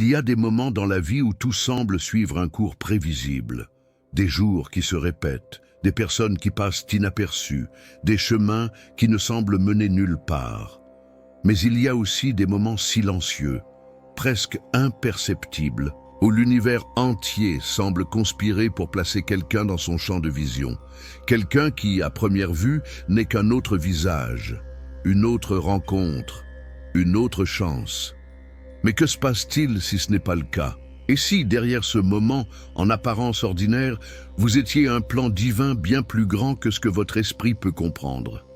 Il y a des moments dans la vie où tout semble suivre un cours prévisible. Des jours qui se répètent, des personnes qui passent inaperçues, des chemins qui ne semblent mener nulle part. Mais il y a aussi des moments silencieux, presque imperceptibles, où l'univers entier semble conspirer pour placer quelqu'un dans son champ de vision. Quelqu'un qui, à première vue, n'est qu'un autre visage, une autre rencontre, une autre chance. Mais que se passe-t-il si ce n'est pas le cas? Et si, derrière ce moment, en apparence ordinaire, vous étiez un plan divin bien plus grand que ce que votre esprit peut comprendre?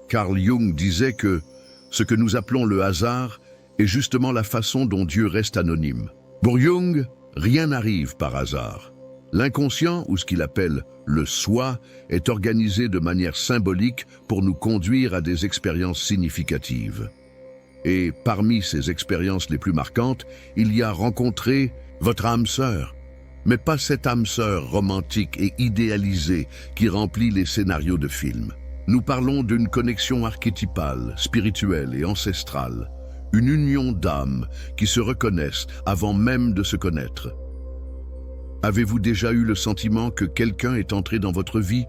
Carl Jung disait que ce que nous appelons le hasard est justement la façon dont Dieu reste anonyme. Pour Jung, rien n'arrive par hasard. L'inconscient, ou ce qu'il appelle le soi, est organisé de manière symbolique pour nous conduire à des expériences significatives. Et parmi ces expériences les plus marquantes, il y a rencontré votre âme sœur. Mais pas cette âme sœur romantique et idéalisée qui remplit les scénarios de films. Nous parlons d'une connexion archétypale, spirituelle et ancestrale. Une union d'âmes qui se reconnaissent avant même de se connaître. Avez-vous déjà eu le sentiment que quelqu'un est entré dans votre vie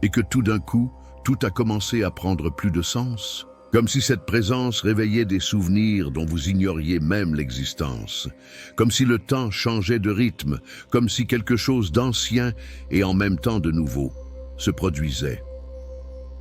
et que tout d'un coup, tout a commencé à prendre plus de sens? Comme si cette présence réveillait des souvenirs dont vous ignoriez même l'existence. Comme si le temps changeait de rythme, comme si quelque chose d'ancien et en même temps de nouveau se produisait.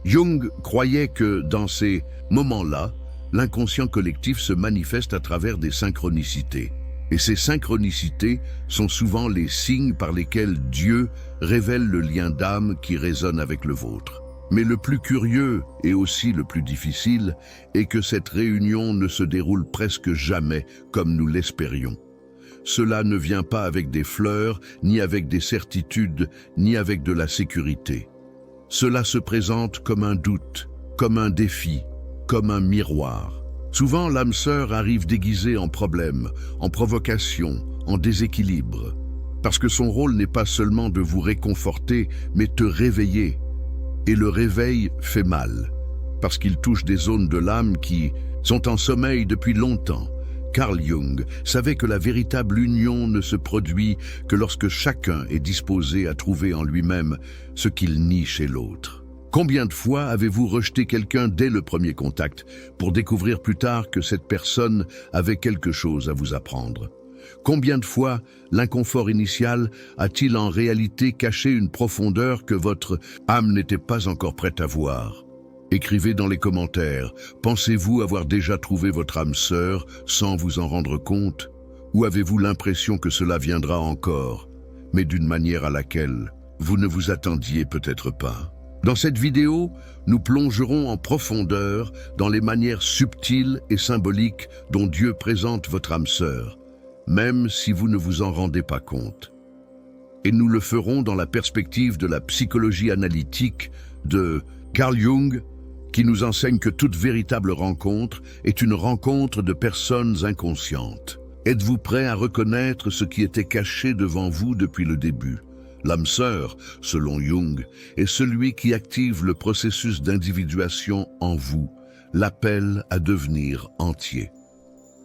Jung croyait que dans ces moments-là, l'inconscient collectif se manifeste à travers des synchronicités. Et ces synchronicités sont souvent les signes par lesquels Dieu révèle le lien d'âme qui résonne avec le vôtre. Mais le plus curieux, et aussi le plus difficile, est que cette réunion ne se déroule presque jamais comme nous l'espérions. Cela ne vient pas avec des fleurs, ni avec des certitudes, ni avec de la sécurité. Cela se présente comme un doute, comme un défi, comme un miroir. Souvent, l'âme sœur arrive déguisée en problème, en provocation, en déséquilibre. Parce que son rôle n'est pas seulement de vous réconforter, mais de te réveiller. Et le réveil fait mal, parce qu'il touche des zones de l'âme qui sont en sommeil depuis longtemps. Carl Jung savait que la véritable union ne se produit que lorsque chacun est disposé à trouver en lui-même ce qu'il nie chez l'autre. Combien de fois avez-vous rejeté quelqu'un dès le premier contact pour découvrir plus tard que cette personne avait quelque chose à vous apprendre? Combien de fois l'inconfort initial a-t-il en réalité caché une profondeur que votre âme n'était pas encore prête à voir? Écrivez dans les commentaires, pensez-vous avoir déjà trouvé votre âme sœur sans vous en rendre compte? Ou avez-vous l'impression que cela viendra encore, mais d'une manière à laquelle vous ne vous attendiez peut-être pas? Dans cette vidéo, nous plongerons en profondeur dans les manières subtiles et symboliques dont Dieu présente votre âme sœur, même si vous ne vous en rendez pas compte. Et nous le ferons dans la perspective de la psychologie analytique de Carl Jung, qui nous enseigne que toute véritable rencontre est une rencontre de personnes inconscientes. Êtes-vous prêt à reconnaître ce qui était caché devant vous depuis le début? L'âme sœur, selon Jung, est celui qui active le processus d'individuation en vous, l'appelle à devenir entier.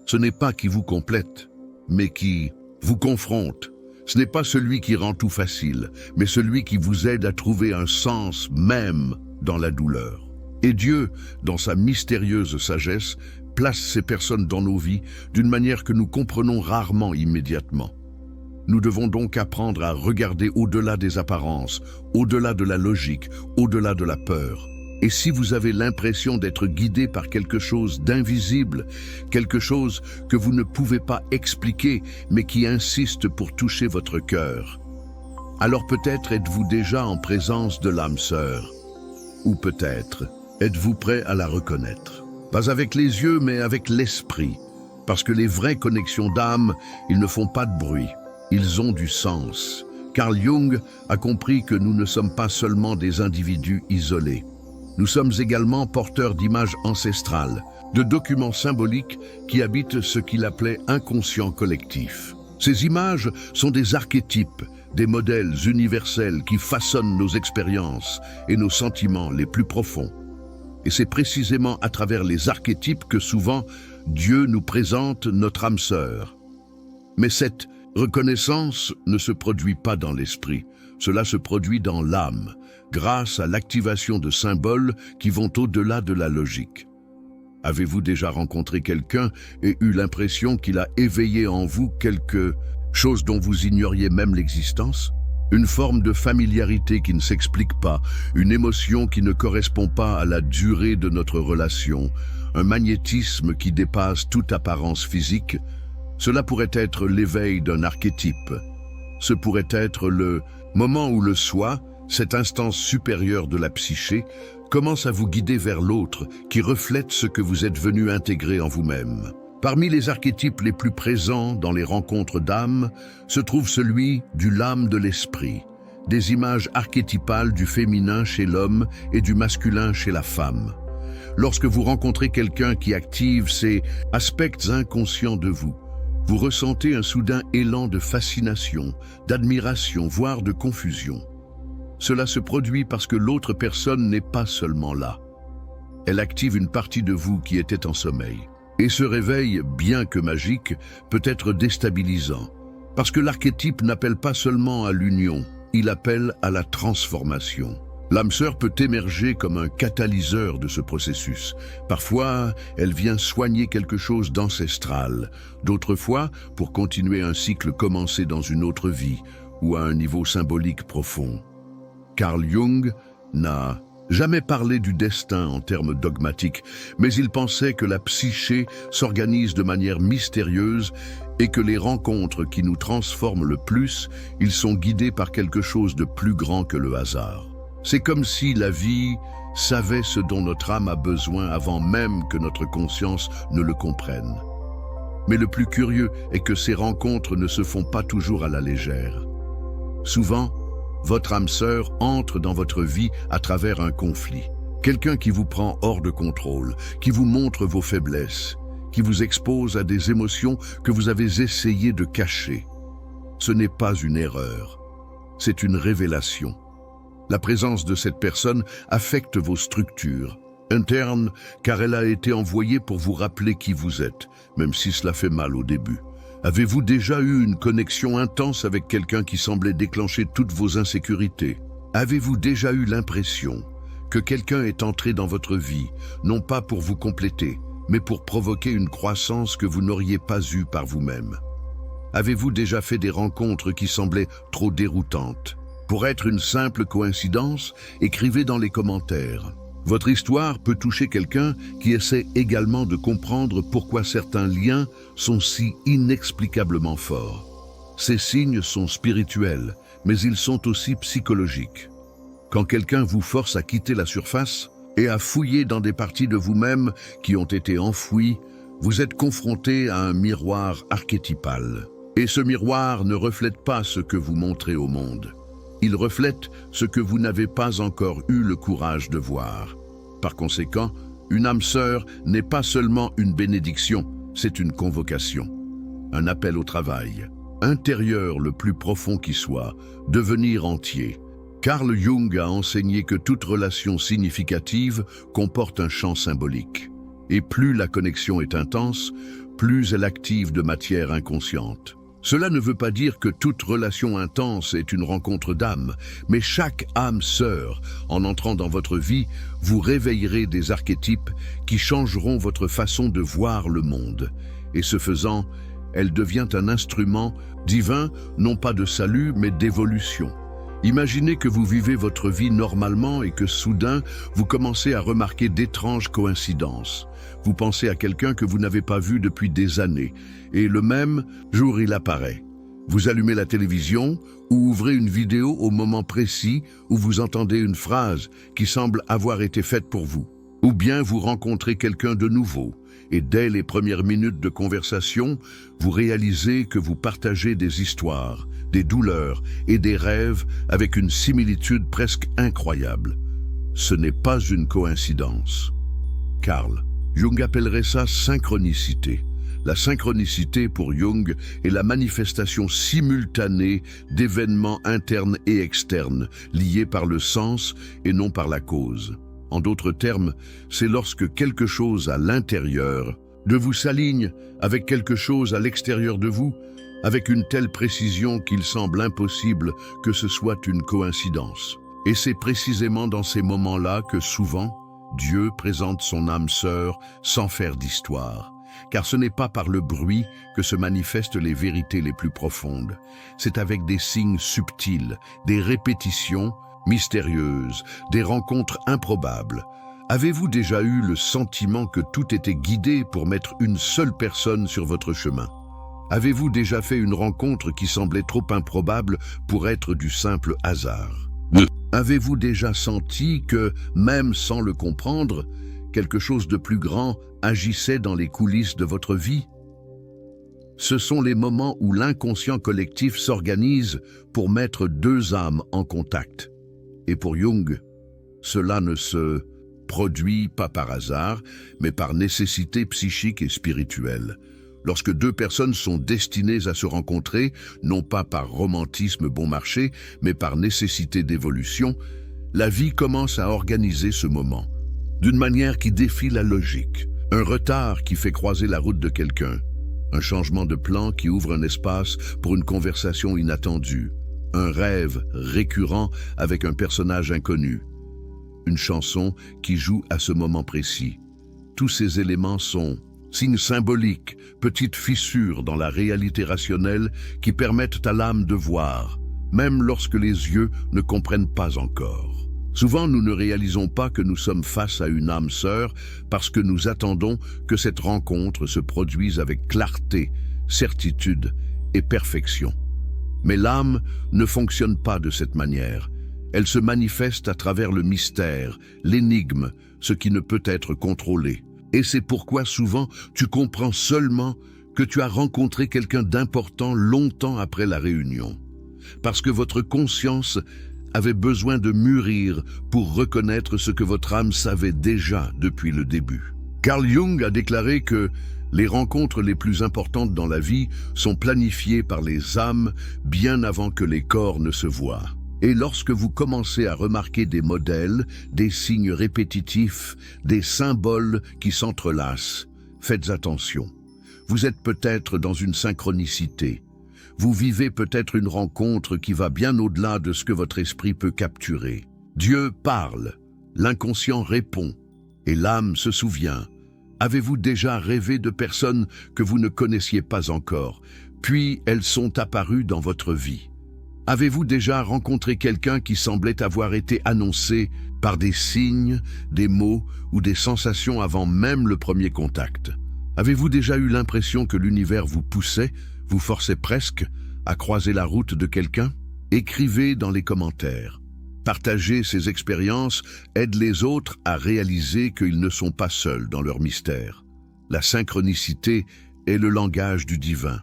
Ce n'est pas qui vous complète, mais qui vous confronte. Ce n'est pas celui qui rend tout facile, mais celui qui vous aide à trouver un sens même dans la douleur. Et Dieu, dans sa mystérieuse sagesse, place ces personnes dans nos vies d'une manière que nous comprenons rarement immédiatement. Nous devons donc apprendre à regarder au-delà des apparences, au-delà de la logique, au-delà de la peur. Et si vous avez l'impression d'être guidé par quelque chose d'invisible, quelque chose que vous ne pouvez pas expliquer, mais qui insiste pour toucher votre cœur, alors peut-être êtes-vous déjà en présence de l'âme sœur. Ou peut-être êtes-vous prêt à la reconnaître. Pas avec les yeux, mais avec l'esprit. Parce que les vraies connexions d'âme, ils ne font pas de bruit. Ils ont du sens. Carl Jung a compris que nous ne sommes pas seulement des individus isolés. Nous sommes également porteurs d'images ancestrales, de documents symboliques qui habitent ce qu'il appelait inconscient collectif. Ces images sont des archétypes, des modèles universels qui façonnent nos expériences et nos sentiments les plus profonds. Et c'est précisément à travers les archétypes que souvent Dieu nous présente notre âme sœur. Mais cette reconnaissance ne se produit pas dans l'esprit, cela se produit dans l'âme, grâce à l'activation de symboles qui vont au-delà de la logique. Avez-vous déjà rencontré quelqu'un et eu l'impression qu'il a éveillé en vous quelque chose dont vous ignoriez même l'existence? Une forme de familiarité qui ne s'explique pas, une émotion qui ne correspond pas à la durée de notre relation, un magnétisme qui dépasse toute apparence physique. Cela pourrait être l'éveil d'un archétype. Ce pourrait être le moment où le soi, cette instance supérieure de la psyché, commence à vous guider vers l'autre qui reflète ce que vous êtes venu intégrer en vous-même. Parmi les archétypes les plus présents dans les rencontres d'âmes se trouve celui du lame de l'esprit, des images archétypales du féminin chez l'homme et du masculin chez la femme. Lorsque vous rencontrez quelqu'un qui active ces aspects inconscients de vous, vous ressentez un soudain élan de fascination, d'admiration, voire de confusion. Cela se produit parce que l'autre personne n'est pas seulement là. Elle active une partie de vous qui était en sommeil. Et ce réveil, bien que magique, peut être déstabilisant. Parce que l'archétype n'appelle pas seulement à l'union, il appelle à la transformation. L'âme sœur peut émerger comme un catalyseur de ce processus. Parfois, elle vient soigner quelque chose d'ancestral. D'autres fois, pour continuer un cycle commencé dans une autre vie ou à un niveau symbolique profond. Carl Jung n'a jamais parlé du destin en termes dogmatiques, mais il pensait que la psyché s'organise de manière mystérieuse et que les rencontres qui nous transforment le plus, ils sont guidés par quelque chose de plus grand que le hasard. C'est comme si la vie savait ce dont notre âme a besoin avant même que notre conscience ne le comprenne. Mais le plus curieux est que ces rencontres ne se font pas toujours à la légère. Souvent, votre âme sœur entre dans votre vie à travers un conflit. Quelqu'un qui vous prend hors de contrôle, qui vous montre vos faiblesses, qui vous expose à des émotions que vous avez essayé de cacher. Ce n'est pas une erreur, c'est une révélation. La présence de cette personne affecte vos structures internes car elle a été envoyée pour vous rappeler qui vous êtes, même si cela fait mal au début. Avez-vous déjà eu une connexion intense avec quelqu'un qui semblait déclencher toutes vos insécurités? Avez-vous déjà eu l'impression que quelqu'un est entré dans votre vie, non pas pour vous compléter, mais pour provoquer une croissance que vous n'auriez pas eue par vous-même? Avez-vous déjà fait des rencontres qui semblaient trop déroutantes? Pour être une simple coïncidence, écrivez dans les commentaires. Votre histoire peut toucher quelqu'un qui essaie également de comprendre pourquoi certains liens sont si inexplicablement forts. Ces signes sont spirituels, mais ils sont aussi psychologiques. Quand quelqu'un vous force à quitter la surface et à fouiller dans des parties de vous-même qui ont été enfouies, vous êtes confronté à un miroir archétypal. Et ce miroir ne reflète pas ce que vous montrez au monde. Il reflète ce que vous n'avez pas encore eu le courage de voir. Par conséquent, une âme sœur n'est pas seulement une bénédiction, c'est une convocation, un appel au travail, intérieur le plus profond qui soit, devenir entier. Carl Jung a enseigné que toute relation significative comporte un champ symbolique. Et plus la connexion est intense, plus elle active de matière inconsciente. Cela ne veut pas dire que toute relation intense est une rencontre d'âme, mais chaque âme sœur, en entrant dans votre vie, vous réveillerez des archétypes qui changeront votre façon de voir le monde. Et ce faisant, elle devient un instrument divin, non pas de salut, mais d'évolution. Imaginez que vous vivez votre vie normalement et que soudain, vous commencez à remarquer d'étranges coïncidences. Vous pensez à quelqu'un que vous n'avez pas vu depuis des années, et le même jour il apparaît. Vous allumez la télévision ou ouvrez une vidéo au moment précis où vous entendez une phrase qui semble avoir été faite pour vous. Ou bien vous rencontrez quelqu'un de nouveau, et dès les premières minutes de conversation, vous réalisez que vous partagez des histoires, des douleurs et des rêves avec une similitude presque incroyable. Ce n'est pas une coïncidence. Carl Jung appellerait ça synchronicité. La synchronicité, pour Jung, est la manifestation simultanée d'événements internes et externes, liés par le sens et non par la cause. En d'autres termes, c'est lorsque quelque chose à l'intérieur de vous s'aligne avec quelque chose à l'extérieur de vous, avec une telle précision qu'il semble impossible que ce soit une coïncidence. Et c'est précisément dans ces moments-là que souvent, Dieu présente son âme sœur sans faire d'histoire. Car ce n'est pas par le bruit que se manifestent les vérités les plus profondes. C'est avec des signes subtils, des répétitions mystérieuses, des rencontres improbables. Avez-vous déjà eu le sentiment que tout était guidé pour mettre une seule personne sur votre chemin? Avez-vous déjà fait une rencontre qui semblait trop improbable pour être du simple hasard? Avez-vous déjà senti que, même sans le comprendre, quelque chose de plus grand agissait dans les coulisses de votre vie? Ce sont les moments où l'inconscient collectif s'organise pour mettre deux âmes en contact. Et pour Jung, cela ne se produit pas par hasard, mais par nécessité psychique et spirituelle. Lorsque deux personnes sont destinées à se rencontrer, non pas par romantisme bon marché, mais par nécessité d'évolution, la vie commence à organiser ce moment, d'une manière qui défie la logique. Un retard qui fait croiser la route de quelqu'un, un changement de plan qui ouvre un espace pour une conversation inattendue, un rêve récurrent avec un personnage inconnu, une chanson qui joue à ce moment précis. Tous ces éléments sont signes symboliques, petites fissures dans la réalité rationnelle qui permettent à l'âme de voir, même lorsque les yeux ne comprennent pas encore. Souvent, nous ne réalisons pas que nous sommes face à une âme sœur parce que nous attendons que cette rencontre se produise avec clarté, certitude et perfection. Mais l'âme ne fonctionne pas de cette manière. Elle se manifeste à travers le mystère, l'énigme, ce qui ne peut être contrôlé. Et c'est pourquoi souvent tu comprends seulement que tu as rencontré quelqu'un d'important longtemps après la réunion. Parce que votre conscience avait besoin de mûrir pour reconnaître ce que votre âme savait déjà depuis le début. Carl Jung a déclaré que les rencontres les plus importantes dans la vie sont planifiées par les âmes bien avant que les corps ne se voient. Et lorsque vous commencez à remarquer des modèles, des signes répétitifs, des symboles qui s'entrelacent, faites attention. Vous êtes peut-être dans une synchronicité. Vous vivez peut-être une rencontre qui va bien au-delà de ce que votre esprit peut capturer. Dieu parle, l'inconscient répond, et l'âme se souvient. Avez-vous déjà rêvé de personnes que vous ne connaissiez pas encore, puis elles sont apparues dans votre vie? Avez-vous déjà rencontré quelqu'un qui semblait avoir été annoncé par des signes, des mots ou des sensations avant même le premier contact? Avez-vous déjà eu l'impression que l'univers vous poussait, vous forçait presque à croiser la route de quelqu'un? Écrivez dans les commentaires. Partager ces expériences aide les autres à réaliser qu'ils ne sont pas seuls dans leur mystère. La synchronicité est le langage du divin.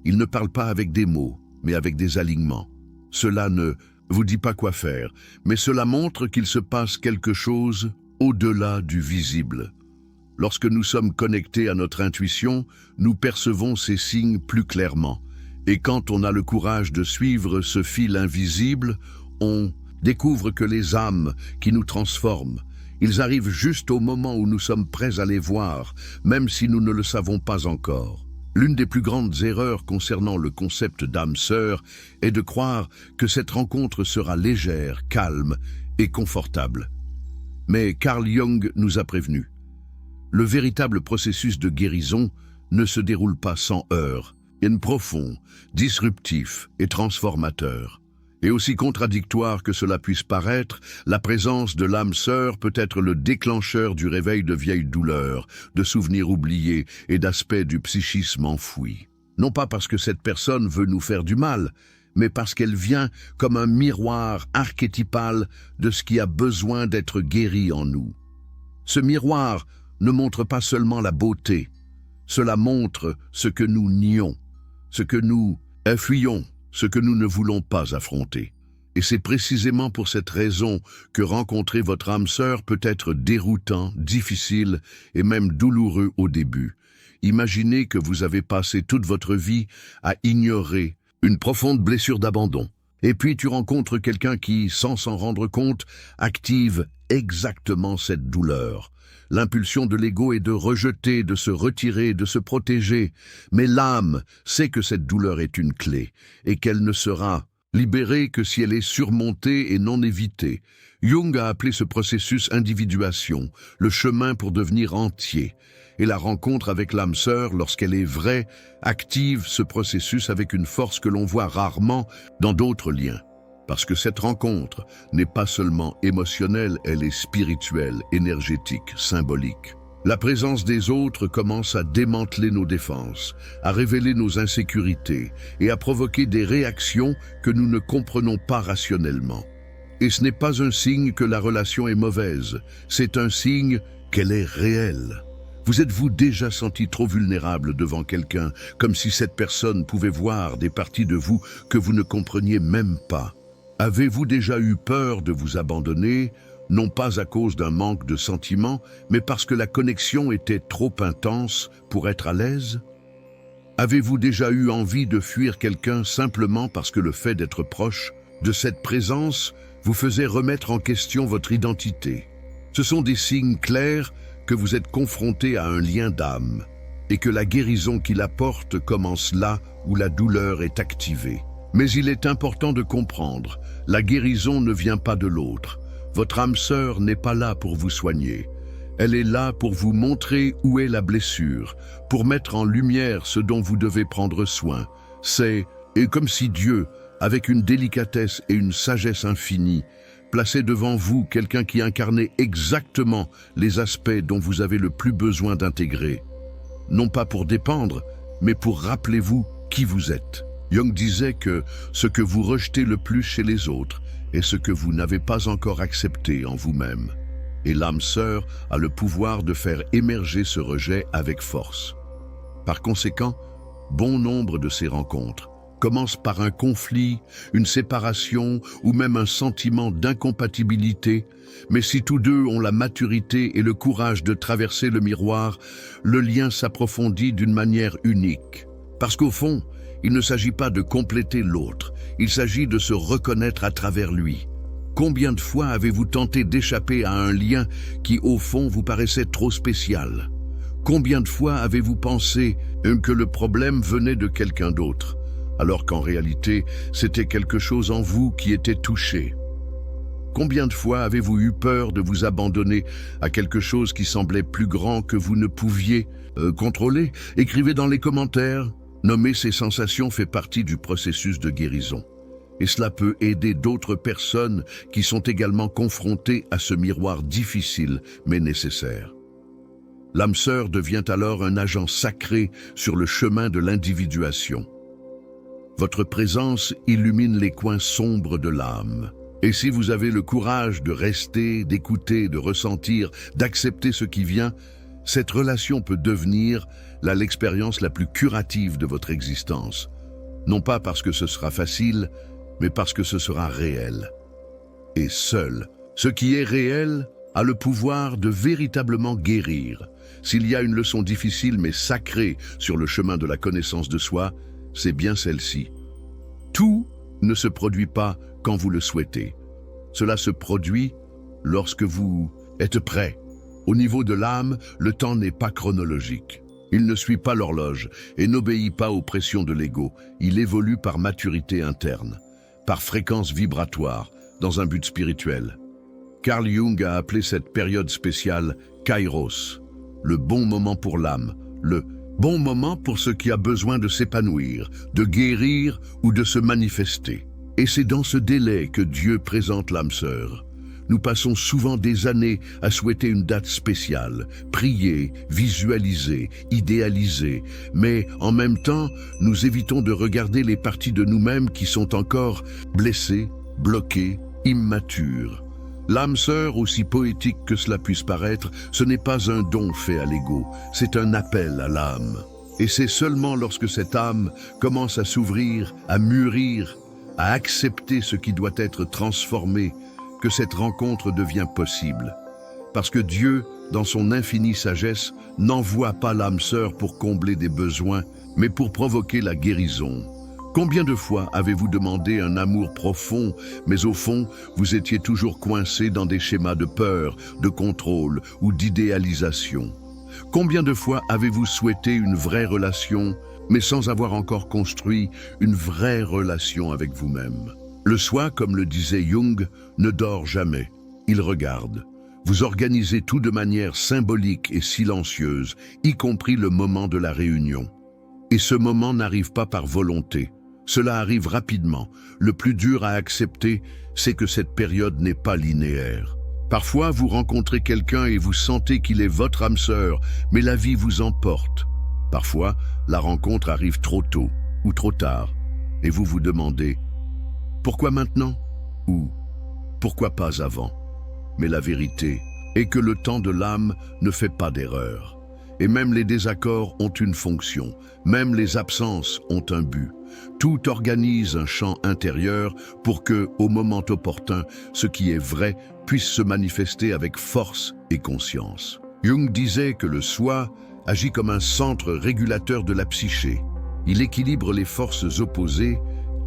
Il ne parle pas avec des mots, mais avec des alignements. Cela ne vous dit pas quoi faire, mais cela montre qu'il se passe quelque chose au-delà du visible. Lorsque nous sommes connectés à notre intuition, nous percevons ces signes plus clairement. Et quand on a le courage de suivre ce fil invisible, on découvre que les âmes qui nous transforment, ils arrivent juste au moment où nous sommes prêts à les voir, même si nous ne le savons pas encore. L'une des plus grandes erreurs concernant le concept d'âme sœur est de croire que cette rencontre sera légère, calme et confortable. Mais Carl Jung nous a prévenus. Le véritable processus de guérison ne se déroule pas sans heurts. Il est profond, disruptif et transformateur. Et aussi contradictoire que cela puisse paraître, la présence de l'âme sœur peut être le déclencheur du réveil de vieilles douleurs, de souvenirs oubliés et d'aspects du psychisme enfoui. Non pas parce que cette personne veut nous faire du mal, mais parce qu'elle vient comme un miroir archétypal de ce qui a besoin d'être guéri en nous. Ce miroir ne montre pas seulement la beauté, cela montre ce que nous nions, ce que nous fuyons, ce que nous ne voulons pas affronter. Et c'est précisément pour cette raison que rencontrer votre âme sœur peut être déroutant, difficile et même douloureux au début. Imaginez que vous avez passé toute votre vie à ignorer une profonde blessure d'abandon. Et puis tu rencontres quelqu'un qui, sans s'en rendre compte, active exactement cette douleur. L'impulsion de l'ego est de rejeter, de se retirer, de se protéger. Mais l'âme sait que cette douleur est une clé et qu'elle ne sera libérée que si elle est surmontée et non évitée. Jung a appelé ce processus individuation, le chemin pour devenir entier. Et la rencontre avec l'âme sœur, lorsqu'elle est vraie, active ce processus avec une force que l'on voit rarement dans d'autres liens. Parce que cette rencontre n'est pas seulement émotionnelle, elle est spirituelle, énergétique, symbolique. La présence des autres commence à démanteler nos défenses, à révéler nos insécurités et à provoquer des réactions que nous ne comprenons pas rationnellement. Et ce n'est pas un signe que la relation est mauvaise, c'est un signe qu'elle est réelle. Vous êtes-vous déjà senti trop vulnérable devant quelqu'un, comme si cette personne pouvait voir des parties de vous que vous ne compreniez même pas? Avez-vous déjà eu peur de vous abandonner, non pas à cause d'un manque de sentiments, mais parce que la connexion était trop intense pour être à l'aise? Avez-vous déjà eu envie de fuir quelqu'un simplement parce que le fait d'être proche de cette présence vous faisait remettre en question votre identité? Ce sont des signes clairs que vous êtes confronté à un lien d'âme et que la guérison qu'il apporte commence là où la douleur est activée. Mais il est important de comprendre, la guérison ne vient pas de l'autre. Votre âme sœur n'est pas là pour vous soigner. Elle est là pour vous montrer où est la blessure, pour mettre en lumière ce dont vous devez prendre soin. Et comme si Dieu, avec une délicatesse et une sagesse infinie, plaçait devant vous quelqu'un qui incarnait exactement les aspects dont vous avez le plus besoin d'intégrer. Non pas pour dépendre, mais pour rappeler-vous qui vous êtes. Jung disait que ce que vous rejetez le plus chez les autres est ce que vous n'avez pas encore accepté en vous-même. Et l'âme sœur a le pouvoir de faire émerger ce rejet avec force. Par conséquent, bon nombre de ces rencontres commencent par un conflit, une séparation ou même un sentiment d'incompatibilité, mais si tous deux ont la maturité et le courage de traverser le miroir, le lien s'approfondit d'une manière unique. Parce qu'au fond, il ne s'agit pas de compléter l'autre, il s'agit de se reconnaître à travers lui. Combien de fois avez-vous tenté d'échapper à un lien qui, au fond, vous paraissait trop spécial? Combien de fois avez-vous pensé que le problème venait de quelqu'un d'autre, alors qu'en réalité, c'était quelque chose en vous qui était touché? Combien de fois avez-vous eu peur de vous abandonner à quelque chose qui semblait plus grand que vous ne pouviez contrôler? Écrivez dans les commentaires. Nommer ces sensations fait partie du processus de guérison. Et cela peut aider d'autres personnes qui sont également confrontées à ce miroir difficile mais nécessaire. L'âme sœur devient alors un agent sacré sur le chemin de l'individuation. Votre présence illumine les coins sombres de l'âme. Et si vous avez le courage de rester, d'écouter, de ressentir, d'accepter ce qui vient, cette relation peut devenir l'expérience la plus curative de votre existence. Non pas parce que ce sera facile, mais parce que ce sera réel. Et seul, ce qui est réel a le pouvoir de véritablement guérir. S'il y a une leçon difficile mais sacrée sur le chemin de la connaissance de soi, c'est bien celle-ci. Tout ne se produit pas quand vous le souhaitez. Cela se produit lorsque vous êtes prêt. Au niveau de l'âme, le temps n'est pas chronologique. Il ne suit pas l'horloge et n'obéit pas aux pressions de l'ego. Il évolue par maturité interne, par fréquence vibratoire, dans un but spirituel. Carl Jung a appelé cette période spéciale Kairos, le bon moment pour l'âme, le bon moment pour ce qui a besoin de s'épanouir, de guérir ou de se manifester. Et c'est dans ce délai que Dieu présente l'âme sœur. Nous passons souvent des années à souhaiter une date spéciale, prier, visualiser, idéaliser, mais en même temps, nous évitons de regarder les parties de nous-mêmes qui sont encore blessées, bloquées, immatures. L'âme sœur, aussi poétique que cela puisse paraître, ce n'est pas un don fait à l'ego, c'est un appel à l'âme. Et c'est seulement lorsque cette âme commence à s'ouvrir, à mûrir, à accepter ce qui doit être transformé, que cette rencontre devient possible. Parce que Dieu, dans son infinie sagesse, n'envoie pas l'âme sœur pour combler des besoins, mais pour provoquer la guérison. Combien de fois avez-vous demandé un amour profond, mais au fond, vous étiez toujours coincé dans des schémas de peur, de contrôle ou d'idéalisation? Combien de fois avez-vous souhaité une vraie relation, mais sans avoir encore construit une vraie relation avec vous-même? Le soi, comme le disait Jung, ne dort jamais, il regarde. Vous organisez tout de manière symbolique et silencieuse, y compris le moment de la réunion. Et ce moment n'arrive pas par volonté. Cela arrive rapidement. Le plus dur à accepter, c'est que cette période n'est pas linéaire. Parfois, vous rencontrez quelqu'un et vous sentez qu'il est votre âme sœur, mais la vie vous emporte. Parfois, la rencontre arrive trop tôt ou trop tard, et vous vous demandez « Pourquoi maintenant ?» ou « Pourquoi pas avant ?» Mais la vérité est que le temps de l'âme ne fait pas d'erreur. Et même les désaccords ont une fonction, même les absences ont un but. Tout organise un champ intérieur pour que, au moment opportun, ce qui est vrai puisse se manifester avec force et conscience. Jung disait que le soi agit comme un centre régulateur de la psyché. Il équilibre les forces opposées,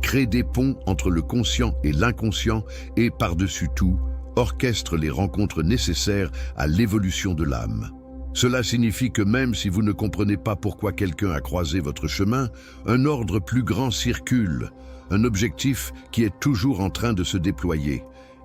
crée des ponts entre le conscient et l'inconscient et, par-dessus tout, orchestre les rencontres nécessaires à l'évolution de l'âme. Cela signifie que même si vous ne comprenez pas pourquoi quelqu'un a croisé votre chemin, un ordre plus grand circule, un objectif qui est toujours en train de se déployer.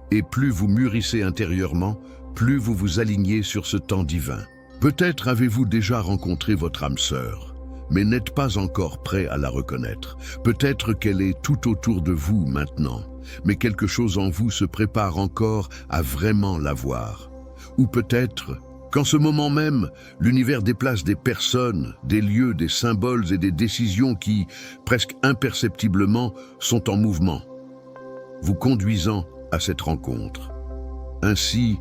Et plus vous mûrissez intérieurement, plus vous vous alignez sur ce temps divin. Peut-être avez-vous déjà rencontré votre âme sœur, mais n'êtes pas encore prêt à la reconnaître. Peut-être qu'elle est tout autour de vous maintenant, mais quelque chose en vous se prépare encore à vraiment la voir. Ou peut-être qu'en ce moment même, l'univers déplace des personnes, des lieux, des symboles et des décisions qui, presque imperceptiblement, sont en mouvement, vous conduisant à cette rencontre. Ainsi,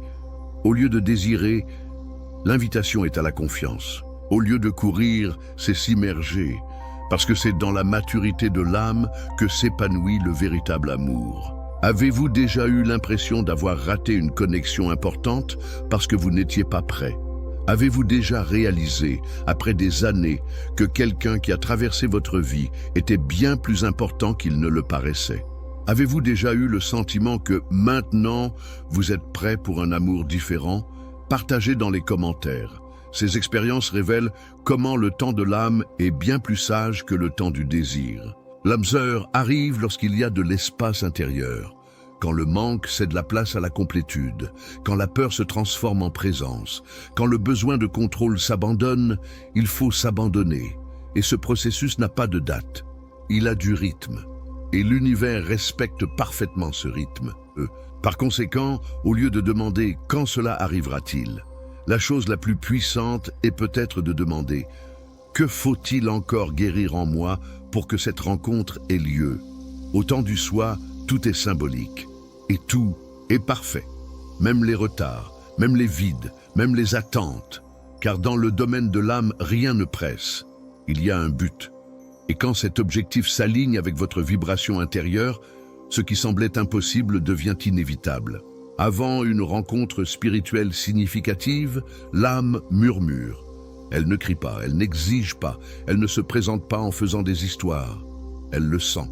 au lieu de désirer, l'invitation est à la confiance. Au lieu de courir, c'est s'immerger, parce que c'est dans la maturité de l'âme que s'épanouit le véritable amour. Avez-vous déjà eu l'impression d'avoir raté une connexion importante parce que vous n'étiez pas prêt? Avez-vous déjà réalisé, après des années, que quelqu'un qui a traversé votre vie était bien plus important qu'il ne le paraissait? Avez-vous déjà eu le sentiment que maintenant, vous êtes prêt pour un amour différent? Partagez dans les commentaires. Ces expériences révèlent comment le temps de l'âme est bien plus sage que le temps du désir. L'âme sœur arrive lorsqu'il y a de l'espace intérieur, quand le manque cède la place à la complétude, quand la peur se transforme en présence, quand le besoin de contrôle s'abandonne, il faut s'abandonner. Et ce processus n'a pas de date, il a du rythme. Et l'univers respecte parfaitement ce rythme. Par conséquent, au lieu de demander « quand cela arrivera-t-il ?», la chose la plus puissante est peut-être de demander « que faut-il encore guérir en moi pour que cette rencontre ait lieu ?» Au temps du soi, tout est symbolique et tout est parfait. Même les retards, même les vides, même les attentes. Car dans le domaine de l'âme, rien ne presse. Il y a un but. Et quand cet objectif s'aligne avec votre vibration intérieure, ce qui semblait impossible devient inévitable. Avant une rencontre spirituelle significative, l'âme murmure. Elle ne crie pas, elle n'exige pas, elle ne se présente pas en faisant des histoires. Elle le sent.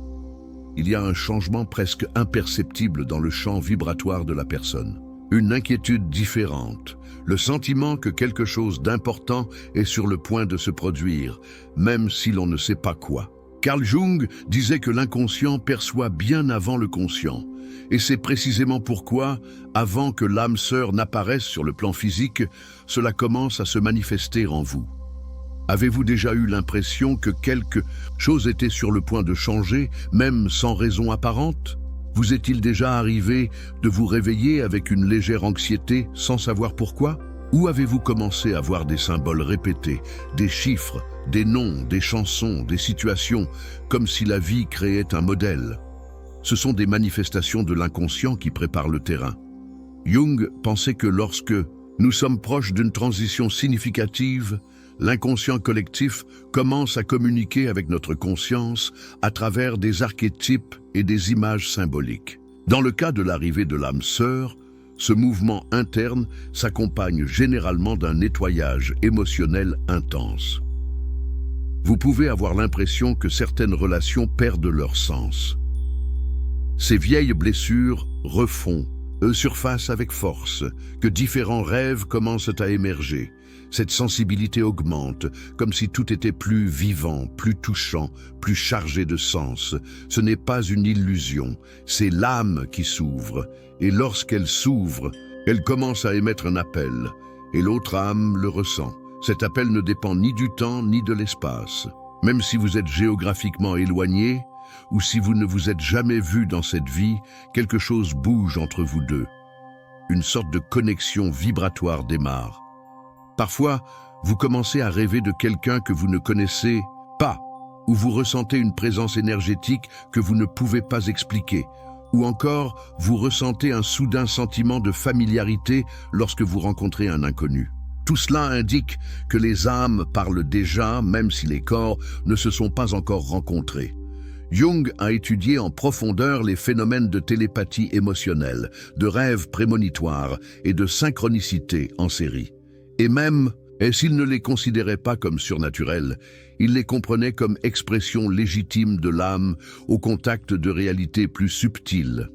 Il y a un changement presque imperceptible dans le champ vibratoire de la personne. Une inquiétude différente, le sentiment que quelque chose d'important est sur le point de se produire, même si l'on ne sait pas quoi. Carl Jung disait que l'inconscient perçoit bien avant le conscient. Et c'est précisément pourquoi, avant que l'âme sœur n'apparaisse sur le plan physique, cela commence à se manifester en vous. Avez-vous déjà eu l'impression que quelque chose était sur le point de changer, même sans raison apparente? Vous est-il déjà arrivé de vous réveiller avec une légère anxiété sans savoir pourquoi? Ou avez-vous commencé à voir des symboles répétés, des chiffres, des noms, des chansons, des situations, comme si la vie créait un modèle? Ce sont des manifestations de l'inconscient qui préparent le terrain. Jung pensait que lorsque nous sommes proches d'une transition significative, l'inconscient collectif commence à communiquer avec notre conscience à travers des archétypes et des images symboliques. Dans le cas de l'arrivée de l'âme sœur, ce mouvement interne s'accompagne généralement d'un nettoyage émotionnel intense. vous pouvez avoir l'impression que certaines relations perdent leur sens. Ces vieilles blessures refont surface avec force, que différents rêves commencent à émerger. Cette sensibilité augmente, comme si tout était plus vivant, plus touchant, plus chargé de sens. Ce n'est pas une illusion, c'est l'âme qui s'ouvre. Et lorsqu'elle s'ouvre, elle commence à émettre un appel. Et l'autre âme le ressent. Cet appel ne dépend ni du temps ni de l'espace. Même si vous êtes géographiquement éloigné, ou si vous ne vous êtes jamais vu dans cette vie, quelque chose bouge entre vous deux. Une sorte de connexion vibratoire démarre. Parfois, vous commencez à rêver de quelqu'un que vous ne connaissez pas, ou vous ressentez une présence énergétique que vous ne pouvez pas expliquer, ou encore vous ressentez un soudain sentiment de familiarité lorsque vous rencontrez un inconnu. Tout cela indique que les âmes parlent déjà, même si les corps ne se sont pas encore rencontrés. Jung a étudié en profondeur les phénomènes de télépathie émotionnelle, de rêves prémonitoires et de synchronicité en série. Et même, s'il ne les considérait pas comme surnaturels, il les comprenait comme expression légitime de l'âme au contact de réalités plus subtiles.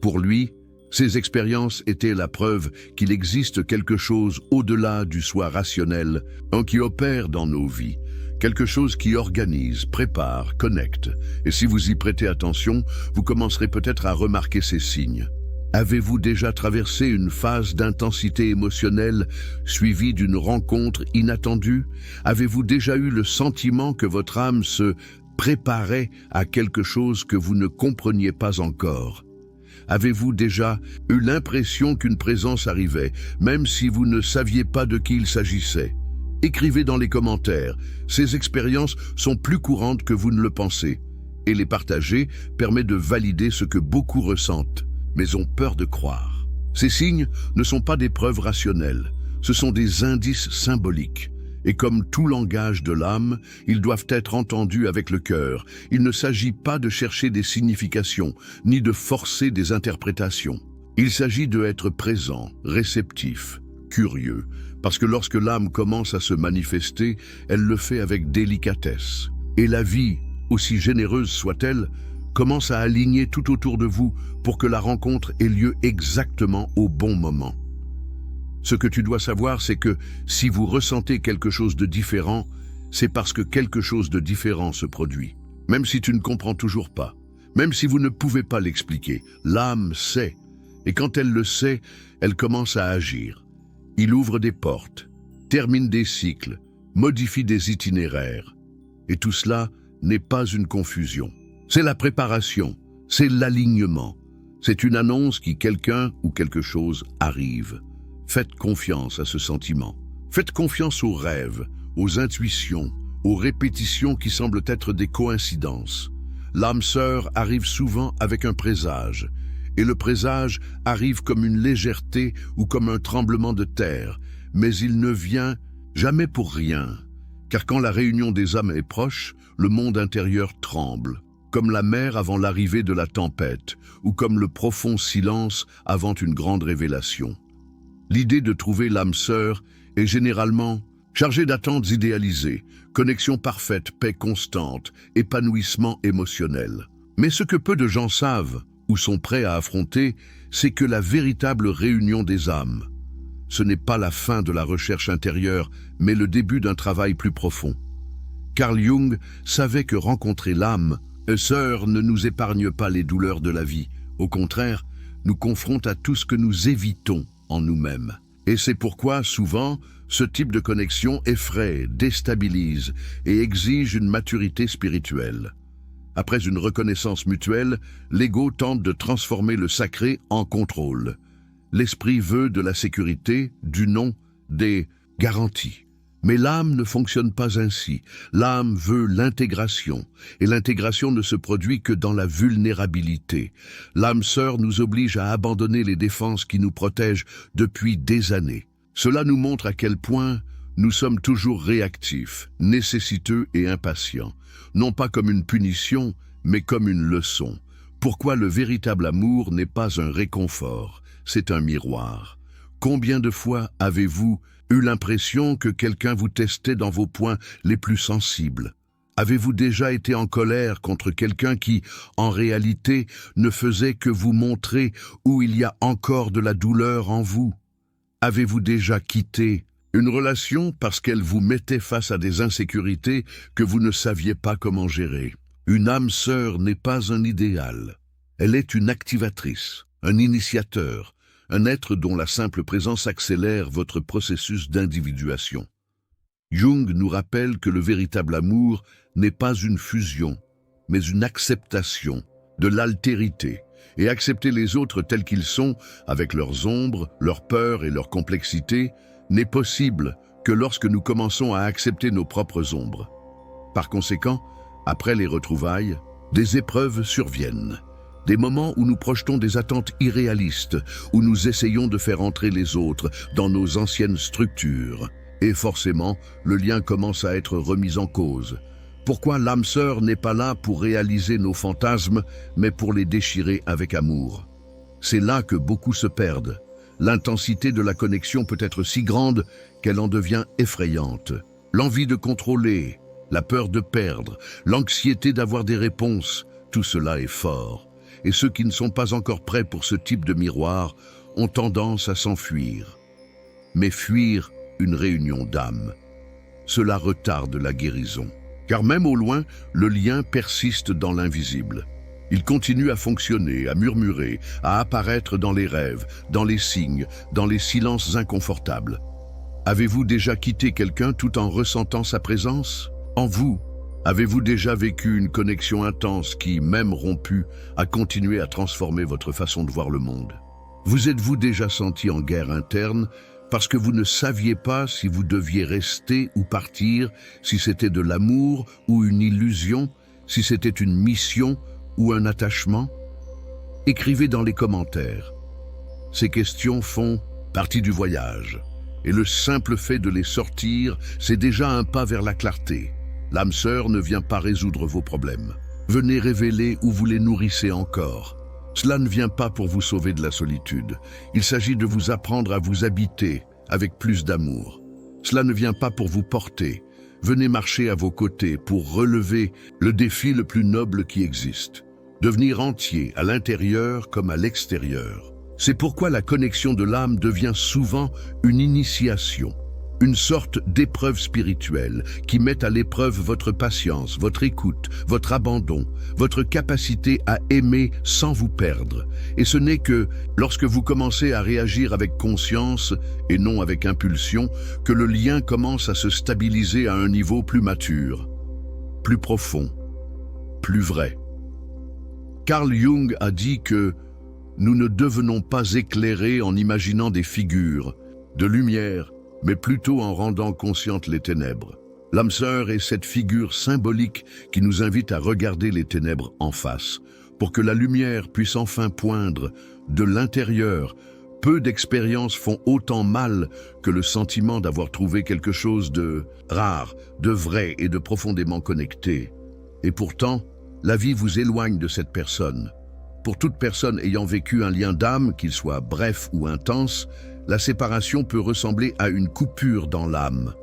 Pour lui, ces expériences étaient la preuve qu'il existe quelque chose au-delà du soi rationnel, qui opère dans nos vies. Quelque chose qui organise, prépare, connecte. Et si vous y prêtez attention, vous commencerez peut-être à remarquer ces signes. Avez-vous déjà traversé une phase d'intensité émotionnelle suivie d'une rencontre inattendue? Avez-vous déjà eu le sentiment que votre âme se préparait à quelque chose que vous ne compreniez pas encore? Avez-vous déjà eu l'impression qu'une présence arrivait, même si vous ne saviez pas de qui il s'agissait? Écrivez dans les commentaires. Ces expériences sont plus courantes que vous ne le pensez. Et les partager permet de valider ce que beaucoup ressentent, mais ont peur de croire. Ces signes ne sont pas des preuves rationnelles, ce sont des indices symboliques. Et comme tout langage de l'âme, ils doivent être entendus avec le cœur. Il ne s'agit pas de chercher des significations, ni de forcer des interprétations. Il s'agit d'être présent, réceptif, curieux, parce que lorsque l'âme commence à se manifester, elle le fait avec délicatesse. Et la vie, aussi généreuse soit-elle, commence à aligner tout autour de vous pour que la rencontre ait lieu exactement au bon moment. Ce que tu dois savoir, c'est que si vous ressentez quelque chose de différent, c'est parce que quelque chose de différent se produit. Même si tu ne comprends toujours pas, même si vous ne pouvez pas l'expliquer, l'âme sait. Et quand elle le sait, elle commence à agir. Il ouvre des portes, termine des cycles, modifie des itinéraires. Et tout cela n'est pas une confusion. C'est la préparation, c'est l'alignement. C'est une annonce qui quelqu'un ou quelque chose arrive. Faites confiance à ce sentiment. Faites confiance aux rêves, aux intuitions, aux répétitions qui semblent être des coïncidences. L'âme sœur arrive souvent avec un présage, et le présage arrive comme une légèreté ou comme un tremblement de terre, mais il ne vient jamais pour rien, car quand la réunion des âmes est proche, le monde intérieur tremble, comme la mer avant l'arrivée de la tempête, ou comme le profond silence avant une grande révélation. L'idée de trouver l'âme sœur est généralement chargée d'attentes idéalisées, connexion parfaite, paix constante, épanouissement émotionnel. Mais ce que peu de gens savent ou sont prêts à affronter, c'est que la véritable réunion des âmes, ce n'est pas la fin de la recherche intérieure, mais le début d'un travail plus profond. Carl Jung savait que rencontrer l'âme sœur ne nous épargne pas les douleurs de la vie. Au contraire, nous confronte à tout ce que nous évitons en nous-mêmes. Et c'est pourquoi, souvent, ce type de connexion effraie, déstabilise et exige une maturité spirituelle. Après une reconnaissance mutuelle, l'ego tente de transformer le sacré en contrôle. L'esprit veut de la sécurité, du non, des garanties. Mais l'âme ne fonctionne pas ainsi. L'âme veut l'intégration, et l'intégration ne se produit que dans la vulnérabilité. L'âme sœur nous oblige à abandonner les défenses qui nous protègent depuis des années. Cela nous montre à quel point nous sommes toujours réactifs, nécessiteux et impatients, non pas comme une punition, mais comme une leçon. Pourquoi le véritable amour n'est pas un réconfort, c'est un miroir. Combien de fois avez-vous Eu l'impression que quelqu'un vous testait dans vos points les plus sensibles? Avez-vous déjà été en colère contre quelqu'un qui, en réalité, ne faisait que vous montrer où il y a encore de la douleur en vous? Avez-vous déjà quitté une relation parce qu'elle vous mettait face à des insécurités que vous ne saviez pas comment gérer? Une âme sœur n'est pas un idéal. Elle est une activatrice, un initiateur, un être dont la simple présence accélère votre processus d'individuation. Jung nous rappelle que le véritable amour n'est pas une fusion, mais une acceptation de l'altérité, et accepter les autres tels qu'ils sont, avec leurs ombres, leurs peurs et leurs complexités, n'est possible que lorsque nous commençons à accepter nos propres ombres. Par conséquent, après les retrouvailles, des épreuves surviennent. Des moments où nous projetons des attentes irréalistes, où nous essayons de faire entrer les autres dans nos anciennes structures. Et forcément, le lien commence à être remis en cause. Pourquoi l'âme sœur n'est pas là pour réaliser nos fantasmes, mais pour les déchirer avec amour? C'est là que beaucoup se perdent. L'intensité de la connexion peut être si grande qu'elle en devient effrayante. L'envie de contrôler, la peur de perdre, l'anxiété d'avoir des réponses, tout cela est fort. Et ceux qui ne sont pas encore prêts pour ce type de miroir ont tendance à s'enfuir. Mais fuir une réunion d'âmes, cela retarde la guérison. Car même au loin, le lien persiste dans l'invisible. Il continue à fonctionner, à murmurer, à apparaître dans les rêves, dans les signes, dans les silences inconfortables. Avez-vous déjà quitté quelqu'un tout en ressentant sa présence? En vous, avez-vous déjà vécu une connexion intense qui, même rompue, a continué à transformer votre façon de voir le monde? Vous êtes-vous déjà senti en guerre interne parce que vous ne saviez pas si vous deviez rester ou partir, si c'était de l'amour ou une illusion, si c'était une mission ou un attachement? Écrivez dans les commentaires. Ces questions font partie du voyage, et le simple fait de les sortir, c'est déjà un pas vers la clarté. L'âme sœur ne vient pas résoudre vos problèmes. Venez révéler où vous les nourrissez encore. Cela ne vient pas pour vous sauver de la solitude. Il s'agit de vous apprendre à vous habiter avec plus d'amour. Cela ne vient pas pour vous porter. Venez marcher à vos côtés pour relever le défi le plus noble qui existe. Devenir entier à l'intérieur comme à l'extérieur. C'est pourquoi la connexion de l'âme devient souvent une initiation. Une sorte d'épreuve spirituelle qui met à l'épreuve votre patience, votre écoute, votre abandon, votre capacité à aimer sans vous perdre. Et ce n'est que lorsque vous commencez à réagir avec conscience et non avec impulsion que le lien commence à se stabiliser à un niveau plus mature, plus profond, plus vrai. Carl Jung a dit que nous ne devenons pas éclairés en imaginant des figures de lumière, mais plutôt en rendant conscientes les ténèbres. L'âme sœur est cette figure symbolique qui nous invite à regarder les ténèbres en face, pour que la lumière puisse enfin poindre de l'intérieur. Peu d'expériences font autant mal que le sentiment d'avoir trouvé quelque chose de rare, de vrai et de profondément connecté. Et pourtant, la vie vous éloigne de cette personne. Pour toute personne ayant vécu un lien d'âme, qu'il soit bref ou intense, la séparation peut ressembler à une coupure dans l'âme.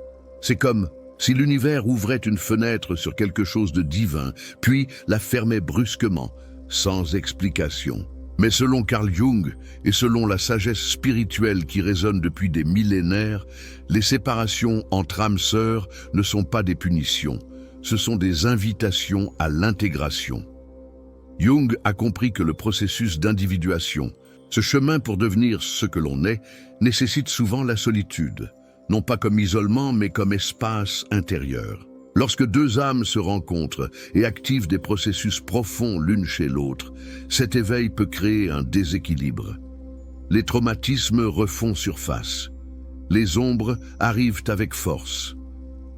C'est comme si l'univers ouvrait une fenêtre sur quelque chose de divin, puis la fermait brusquement, sans explication. Mais selon Carl Jung, et selon la sagesse spirituelle qui résonne depuis des millénaires, les séparations entre âmes sœurs ne sont pas des punitions, ce sont des invitations à l'intégration. Jung a compris que le processus d'individuation, ce chemin pour devenir ce que l'on est, nécessite souvent la solitude, non pas comme isolement, mais comme espace intérieur. Lorsque deux âmes se rencontrent et activent des processus profonds l'une chez l'autre, cet éveil peut créer un déséquilibre. Les traumatismes refont surface. Les ombres arrivent avec force.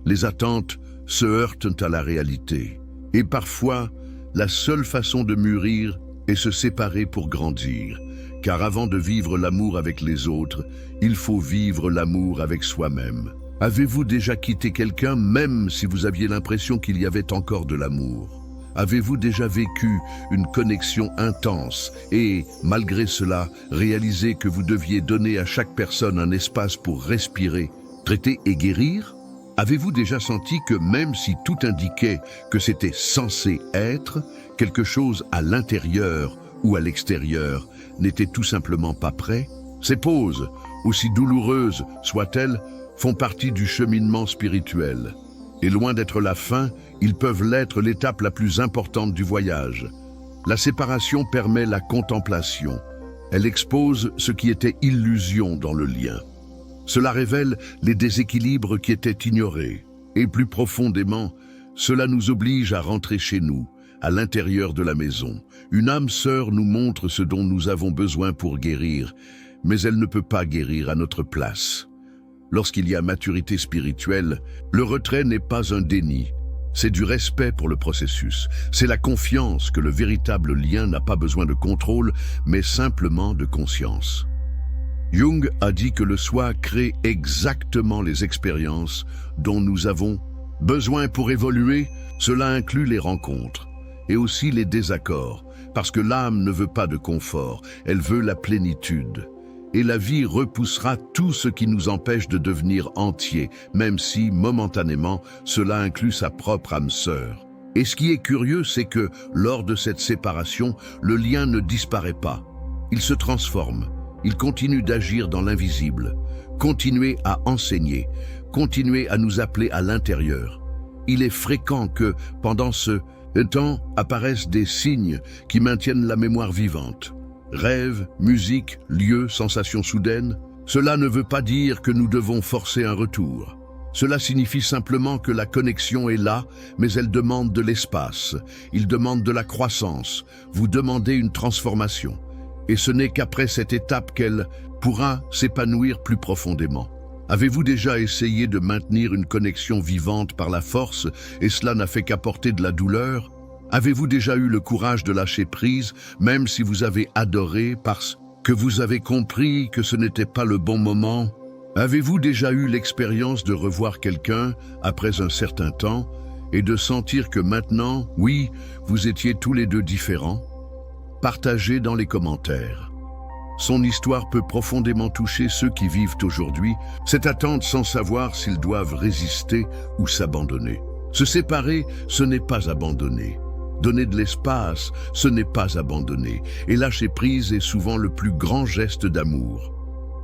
Les attentes se heurtent à la réalité. Et parfois, la seule façon de mûrir est se séparer pour grandir. Car avant de vivre l'amour avec les autres, il faut vivre l'amour avec soi-même. Avez-vous déjà quitté quelqu'un même si vous aviez l'impression qu'il y avait encore de l'amour? Avez-vous déjà vécu une connexion intense et, malgré cela, réalisé que vous deviez donner à chaque personne un espace pour respirer Traiter et guérir? Avez-vous déjà senti que même si tout indiquait que c'était censé être, quelque chose à l'intérieur ou à l'extérieur n'était tout simplement pas prêt? Ces pauses, aussi douloureuses soient-elles, font partie du cheminement spirituel. Et loin d'être la fin, ils peuvent l'être l'étape la plus importante du voyage. La séparation permet la contemplation. Elle expose ce qui était illusion dans le lien. Cela révèle les déséquilibres qui étaient ignorés. Et plus profondément, cela nous oblige à rentrer chez nous, à l'intérieur de la maison. Une âme sœur nous montre ce dont nous avons besoin pour guérir, mais elle ne peut pas guérir à notre place. Lorsqu'il y a maturité spirituelle, le retrait n'est pas un déni. C'est du respect pour le processus. C'est la confiance que le véritable lien n'a pas besoin de contrôle, mais simplement de conscience. Jung a dit que le soi crée exactement les expériences dont nous avons besoin pour évoluer. Cela inclut les rencontres et aussi les désaccords, parce que l'âme ne veut pas de confort, elle veut la plénitude. Et la vie repoussera tout ce qui nous empêche de devenir entier, même si, momentanément, cela inclut sa propre âme sœur. Et ce qui est curieux, c'est que, lors de cette séparation, le lien ne disparaît pas. Il se transforme. Il continue d'agir dans l'invisible, continuer à enseigner, continuer à nous appeler à l'intérieur. Il est fréquent que, pendant ce temps, apparaissent des signes qui maintiennent la mémoire vivante. Rêves, musique, lieux, sensations soudaines. Cela ne veut pas dire que nous devons forcer un retour. Cela signifie simplement que la connexion est là, mais elle demande de l'espace. Il demande de la croissance. Vous demandez une transformation. Et ce n'est qu'après cette étape qu'elle pourra s'épanouir plus profondément. Avez-vous déjà essayé de maintenir une connexion vivante par la force et cela n'a fait qu'apporter de la douleur? Avez-vous déjà eu le courage de lâcher prise, même si vous avez adoré parce que vous avez compris que ce n'était pas le bon moment? Avez-vous déjà eu l'expérience de revoir quelqu'un après un certain temps et de sentir que maintenant, oui, vous étiez tous les deux différents? Partagez dans les commentaires. Son histoire peut profondément toucher ceux qui vivent aujourd'hui, cette attente sans savoir s'ils doivent résister ou s'abandonner. Se séparer, ce n'est pas abandonner. Donner de l'espace, ce n'est pas abandonner. Et lâcher prise est souvent le plus grand geste d'amour.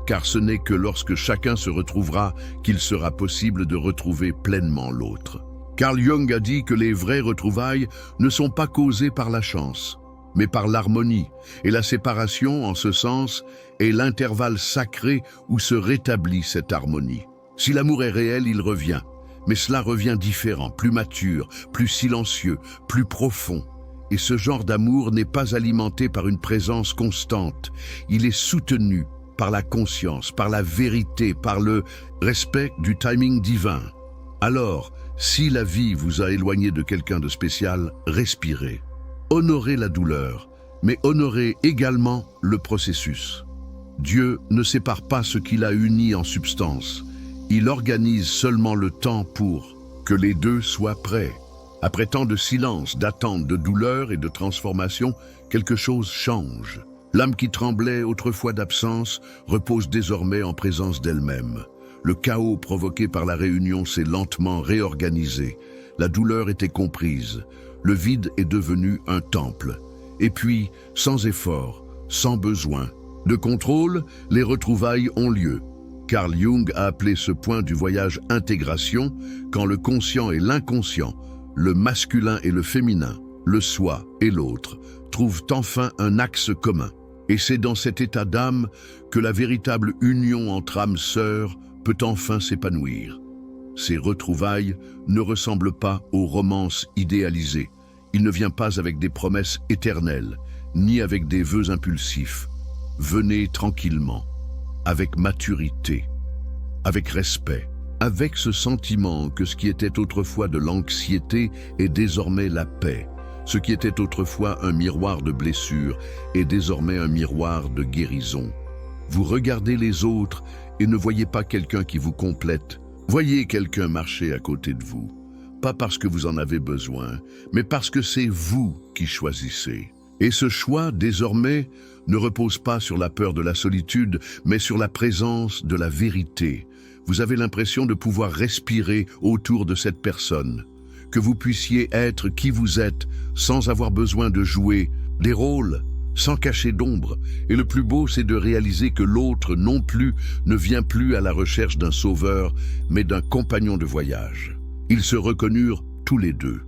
Car ce n'est que lorsque chacun se retrouvera qu'il sera possible de retrouver pleinement l'autre. Carl Jung a dit que les vraies retrouvailles ne sont pas causées par la chance, mais par l'harmonie. Et la séparation, en ce sens, est l'intervalle sacré où se rétablit cette harmonie. Si l'amour est réel, il revient. Mais cela revient différent, plus mature, plus silencieux, plus profond. Et ce genre d'amour n'est pas alimenté par une présence constante. Il est soutenu par la conscience, par la vérité, par le respect du timing divin. Alors, si la vie vous a éloigné de quelqu'un de spécial, respirez. Honorez la douleur, mais honorez également le processus. Dieu ne sépare pas ce qu'il a uni en substance. Il organise seulement le temps pour que les deux soient prêts. Après tant de silence, d'attente, de douleur et de transformation, quelque chose change. L'âme qui tremblait autrefois d'absence repose désormais en présence d'elle-même. Le chaos provoqué par la réunion s'est lentement réorganisé. La douleur était comprise. Le vide est devenu un temple. Et puis, sans effort, sans besoin de contrôle, les retrouvailles ont lieu. Carl Jung a appelé ce point du voyage intégration, quand le conscient et l'inconscient, le masculin et le féminin, le soi et l'autre, trouvent enfin un axe commun. Et c'est dans cet état d'âme que la véritable union entre âmes sœurs peut enfin s'épanouir. Ces retrouvailles ne ressemblent pas aux romances idéalisées. Il ne vient pas avec des promesses éternelles, ni avec des vœux impulsifs. Venez tranquillement, avec maturité, avec respect, avec ce sentiment que ce qui était autrefois de l'anxiété est désormais la paix. Ce qui était autrefois un miroir de blessure est désormais un miroir de guérison. Vous regardez les autres et ne voyez pas quelqu'un qui vous complète. Voyez quelqu'un marcher à côté de vous. Pas parce que vous en avez besoin, mais parce que c'est vous qui choisissez. Et ce choix, désormais, ne repose pas sur la peur de la solitude, mais sur la présence de la vérité. Vous avez l'impression de pouvoir respirer autour de cette personne, que vous puissiez être qui vous êtes sans avoir besoin de jouer des rôles, sans cacher d'ombre. Et le plus beau, c'est de réaliser que l'autre non plus ne vient plus à la recherche d'un sauveur, mais d'un compagnon de voyage. Ils se reconnurent tous les deux.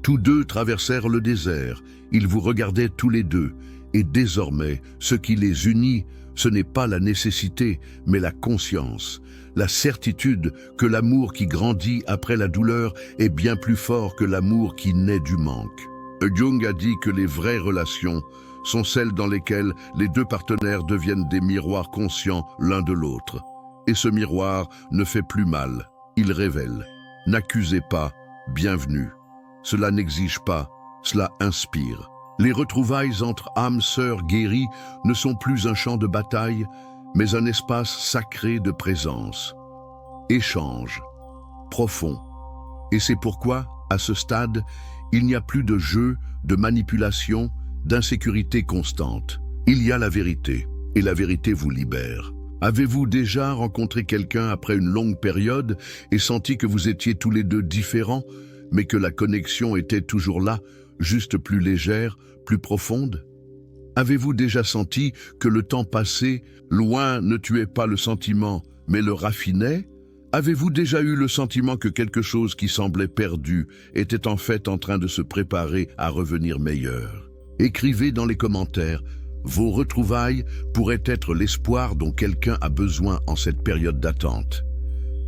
Tous deux traversèrent le désert. Ils vous regardaient tous les deux. Et désormais, ce qui les unit, ce n'est pas la nécessité, mais la conscience, la certitude que l'amour qui grandit après la douleur est bien plus fort que l'amour qui naît du manque. Jung a dit que les vraies relations sont celles dans lesquelles les deux partenaires deviennent des miroirs conscients l'un de l'autre. Et ce miroir ne fait plus mal, il révèle. N'accusez pas, bienvenue. Cela n'exige pas, cela inspire. Les retrouvailles entre âmes sœurs guéries ne sont plus un champ de bataille, mais un espace sacré de présence. Échange, profond. Et c'est pourquoi, à ce stade, il n'y a plus de jeu, de manipulation, d'insécurité constante. Il y a la vérité, et la vérité vous libère. Avez-vous déjà rencontré quelqu'un après une longue période et senti que vous étiez tous les deux différents, mais que la connexion était toujours là, juste plus légère, plus profonde? Avez-vous déjà senti que le temps passé, loin, ne tuait pas le sentiment, mais le raffinait? Avez-vous déjà eu le sentiment que quelque chose qui semblait perdu était en fait en train de se préparer à revenir meilleur? Écrivez dans les commentaires. Vos retrouvailles pourraient être l'espoir dont quelqu'un a besoin en cette période d'attente.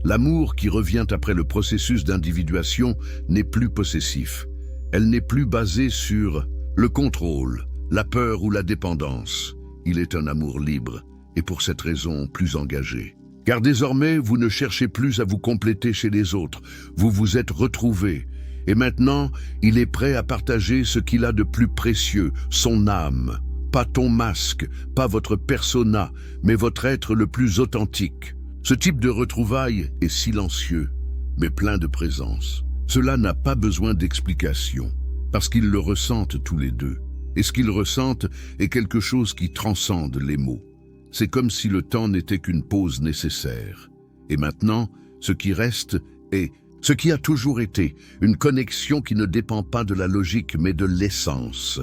L'amour qui revient après le processus d'individuation n'est plus possessif. Elle n'est plus basée sur le contrôle, la peur ou la dépendance. Il est un amour libre et pour cette raison plus engagé. Car désormais, vous ne cherchez plus à vous compléter chez les autres. Vous vous êtes retrouvés. Et maintenant, il est prêt à partager ce qu'il a de plus précieux, son âme. Pas ton masque, pas votre persona, mais votre être le plus authentique. Ce type de retrouvailles est silencieux, mais plein de présence. Cela n'a pas besoin d'explication, parce qu'ils le ressentent tous les deux. Et ce qu'ils ressentent est quelque chose qui transcende les mots. C'est comme si le temps n'était qu'une pause nécessaire. Et maintenant, ce qui reste est ce qui a toujours été, une connexion qui ne dépend pas de la logique mais de l'essence.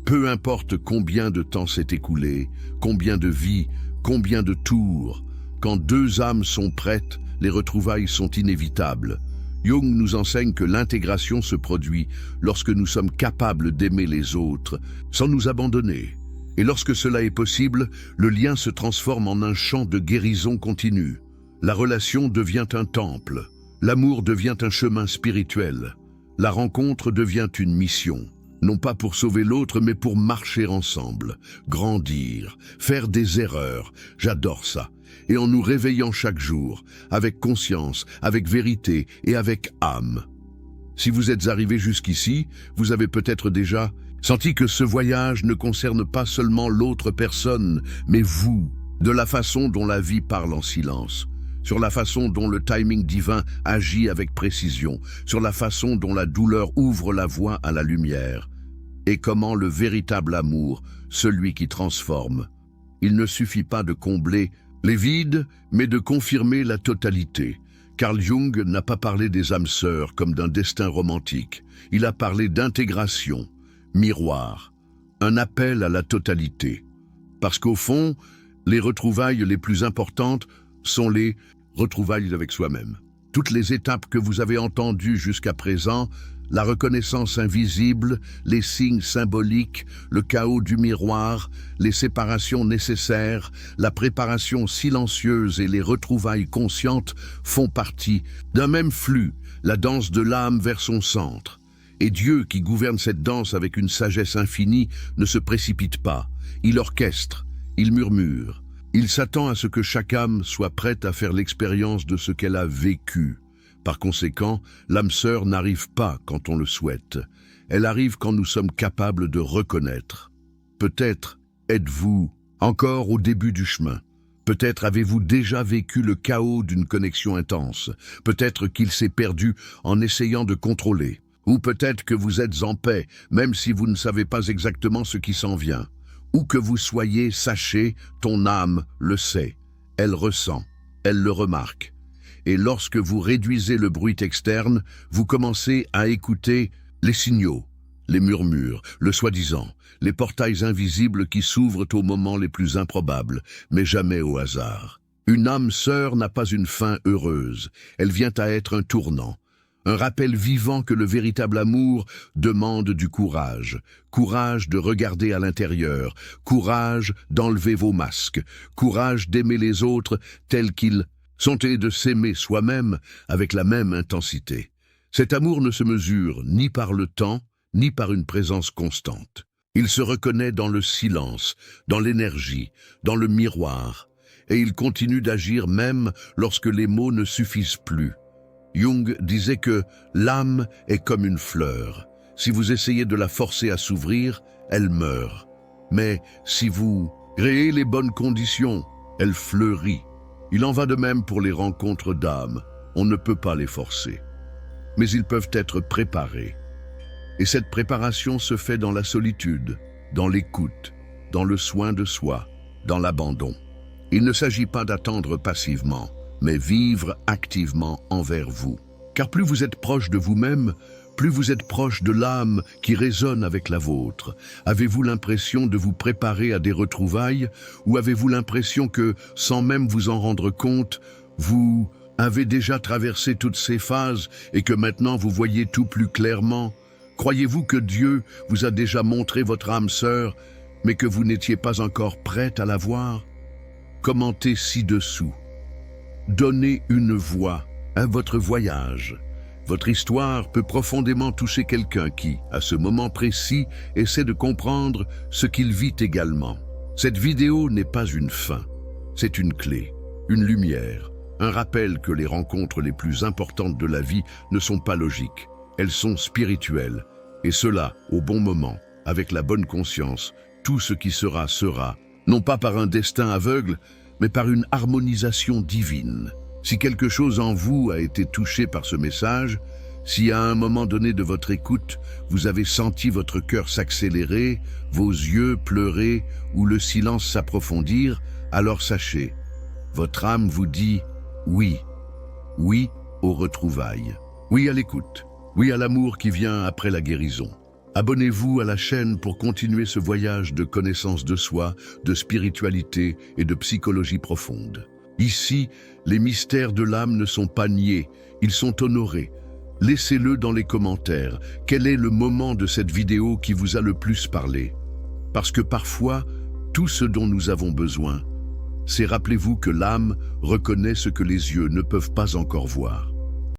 Peu importe combien de temps s'est écoulé, combien de vies, combien de tours, quand deux âmes sont prêtes, les retrouvailles sont inévitables. Jung nous enseigne que l'intégration se produit lorsque nous sommes capables d'aimer les autres, sans nous abandonner. Et lorsque cela est possible, le lien se transforme en un champ de guérison continue. La relation devient un temple. L'amour devient un chemin spirituel. La rencontre devient une mission. Non pas pour sauver l'autre, mais pour marcher ensemble, grandir, faire des erreurs. J'adore ça. Et en nous réveillant chaque jour, avec conscience, avec vérité et avec âme. Si vous êtes arrivé jusqu'ici, vous avez peut-être déjà senti que ce voyage ne concerne pas seulement l'autre personne, mais vous, de la façon dont la vie parle en silence, sur la façon dont le timing divin agit avec précision, sur la façon dont la douleur ouvre la voie à la lumière, et comment le véritable amour, celui qui transforme. Il ne suffit pas de combler les vides, mais de confirmer la totalité. Carl Jung n'a pas parlé des âmes sœurs comme d'un destin romantique. Il a parlé d'intégration, miroir, un appel à la totalité. Parce qu'au fond, les retrouvailles les plus importantes sont les retrouvailles avec soi-même. Toutes les étapes que vous avez entendues jusqu'à présent, la reconnaissance invisible, les signes symboliques, le chaos du miroir, les séparations nécessaires, la préparation silencieuse et les retrouvailles conscientes font partie d'un même flux, la danse de l'âme vers son centre. Et Dieu, qui gouverne cette danse avec une sagesse infinie, ne se précipite pas. Il orchestre, il murmure. Il s'attend à ce que chaque âme soit prête à faire l'expérience de ce qu'elle a vécu. Par conséquent, l'âme sœur n'arrive pas quand on le souhaite. Elle arrive quand nous sommes capables de reconnaître. Peut-être êtes-vous encore au début du chemin. Peut-être avez-vous déjà vécu le chaos d'une connexion intense. Peut-être qu'il s'est perdu en essayant de contrôler. Ou peut-être que vous êtes en paix, même si vous ne savez pas exactement ce qui s'en vient. Où que vous soyez, sachez, ton âme le sait. Elle ressent, elle le remarque. Et lorsque vous réduisez le bruit externe, vous commencez à écouter les signaux, les murmures, le soi-disant, les portails invisibles qui s'ouvrent aux moments les plus improbables, mais jamais au hasard. Une âme sœur n'a pas une fin heureuse, elle vient à être un tournant. Un rappel vivant que le véritable amour demande du courage. Courage de regarder à l'intérieur, courage d'enlever vos masques, courage d'aimer les autres tels qu'ils sont et de s'aimer soi-même avec la même intensité. Cet amour ne se mesure ni par le temps, ni par une présence constante. Il se reconnaît dans le silence, dans l'énergie, dans le miroir, et il continue d'agir même lorsque les mots ne suffisent plus. Jung disait que l'âme est comme une fleur. Si vous essayez de la forcer à s'ouvrir, elle meurt. Mais si vous créez les bonnes conditions, elle fleurit. Il en va de même pour les rencontres d'âmes. On ne peut pas les forcer. Mais ils peuvent être préparés. Et cette préparation se fait dans la solitude, dans l'écoute, dans le soin de soi, dans l'abandon. Il ne s'agit pas d'attendre passivement, mais vivre activement envers vous. Car plus vous êtes proche de vous-même, plus vous êtes proche de l'âme qui résonne avec la vôtre. Avez-vous l'impression de vous préparer à des retrouvailles, ou avez-vous l'impression que, sans même vous en rendre compte, vous avez déjà traversé toutes ces phases et que maintenant vous voyez tout plus clairement? Croyez-vous que Dieu vous a déjà montré votre âme sœur, mais que vous n'étiez pas encore prête à la voir? Commentez ci-dessous. Donnez une voix à votre voyage. Votre histoire peut profondément toucher quelqu'un qui, à ce moment précis, essaie de comprendre ce qu'il vit également. Cette vidéo n'est pas une fin, c'est une clé, une lumière, un rappel que les rencontres les plus importantes de la vie ne sont pas logiques, elles sont spirituelles. Et cela, au bon moment, avec la bonne conscience, tout ce qui sera, sera, non pas par un destin aveugle, mais par une harmonisation divine. Si quelque chose en vous a été touché par ce message, si à un moment donné de votre écoute, vous avez senti votre cœur s'accélérer, vos yeux pleurer ou le silence s'approfondir, alors sachez, votre âme vous dit oui, oui aux retrouvailles, oui à l'écoute, oui à l'amour qui vient après la guérison. Abonnez-vous à la chaîne pour continuer ce voyage de connaissance de soi, de spiritualité et de psychologie profonde. Ici, les mystères de l'âme ne sont pas niés, ils sont honorés. Laissez-le dans les commentaires. Quel est le moment de cette vidéo qui vous a le plus parlé? Parce que parfois, tout ce dont nous avons besoin, c'est rappelez-vous que l'âme reconnaît ce que les yeux ne peuvent pas encore voir.